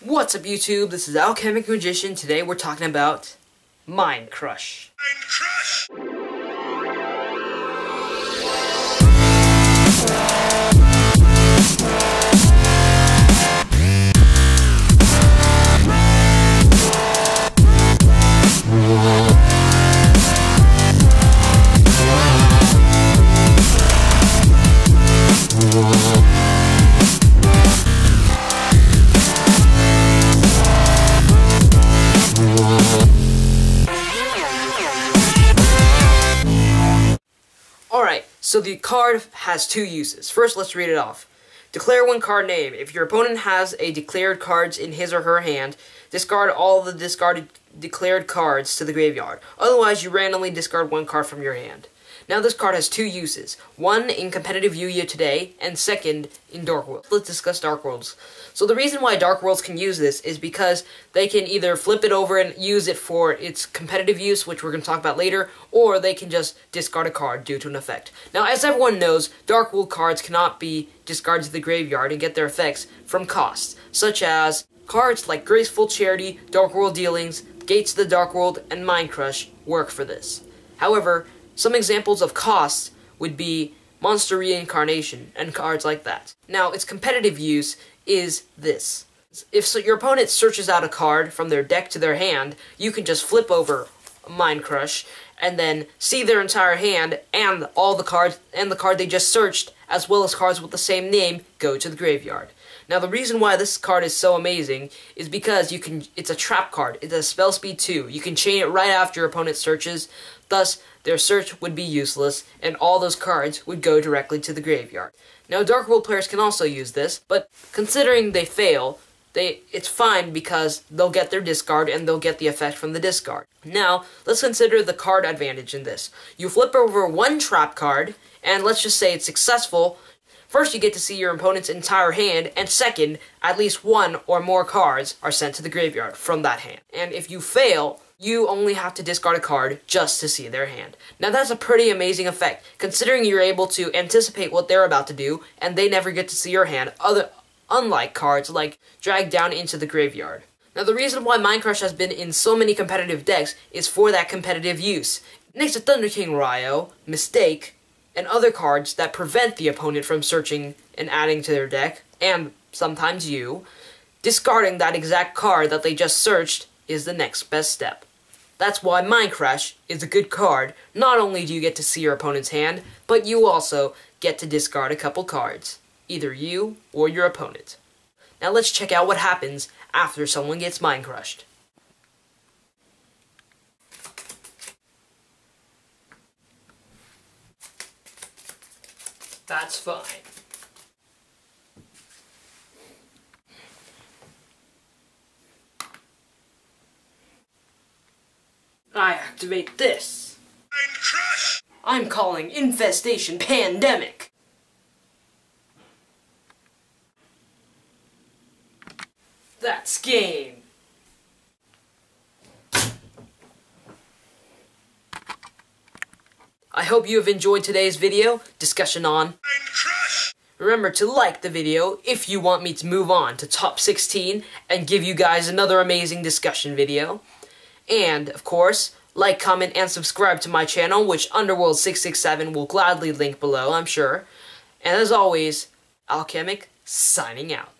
What's up, YouTube? This is Alchemic Magician. Today we're talking about Mind Crush. Alright, so the card has two uses. First, let's read it off. Declare one card name. If your opponent has a declared cards in his or her hand, discard all the discarded declared cards to the graveyard. Otherwise, you randomly discard one card from your hand. Now this card has two uses. One in competitive Yu-Gi-Oh! Today, and second in Dark Worlds. Let's discuss Dark Worlds. So the reason why Dark Worlds can use this is because they can either flip it over and use it for its competitive use, which we're going to talk about later, or they can just discard a card due to an effect. Now, as everyone knows, Dark World cards cannot be discarded to the graveyard and get their effects from costs, such as cards like Graceful Charity, Dark World Dealings, Gates to the Dark World, and Mind Crush work for this. However, some examples of costs would be Monster Reincarnation and cards like that. Now, its competitive use is this. If your opponent searches out a card from their deck to their hand, you can just flip over Mind Crush and then see their entire hand and all the cards and the card they just searched, as well as cards with the same name, go to the graveyard. Now, the reason why this card is so amazing is because it's a trap card. It's a spell speed 2. You can chain it right after your opponent searches, thus their search would be useless, and all those cards would go directly to the graveyard. Now, Dark World players can also use this, but considering they fail, it's fine because they'll get their discard and they'll get the effect from the discard. Now, let's consider the card advantage in this. You flip over one trap card, and let's just say it's successful. First, you get to see your opponent's entire hand, and second, at least one or more cards are sent to the graveyard from that hand. And if you fail, you only have to discard a card just to see their hand. Now, that's a pretty amazing effect, considering you're able to anticipate what they're about to do, and they never get to see your hand, unlike cards like Drag Down into the Graveyard. Now, the reason why Mind Crush has been in so many competitive decks is for that competitive use. Next to Thunder King Ryo, Mistake, and other cards that prevent the opponent from searching and adding to their deck, and sometimes you, discarding that exact card that they just searched is the next best step. That's why Mind Crush is a good card. Not only do you get to see your opponent's hand, but you also get to discard a couple cards, either you or your opponent. Now let's check out what happens after someone gets Mind Crushed. That's fine. I activate this. Mind Crush! I'm calling Infestation Pandemic. That's game. I hope you have enjoyed today's video discussion on Mind Crush. Remember to like the video if you want me to move on to top 16 and give you guys another amazing discussion video. And, of course, like, comment, and subscribe to my channel, which Underworld667 will gladly link below, I'm sure. And as always, Alchemic, signing out.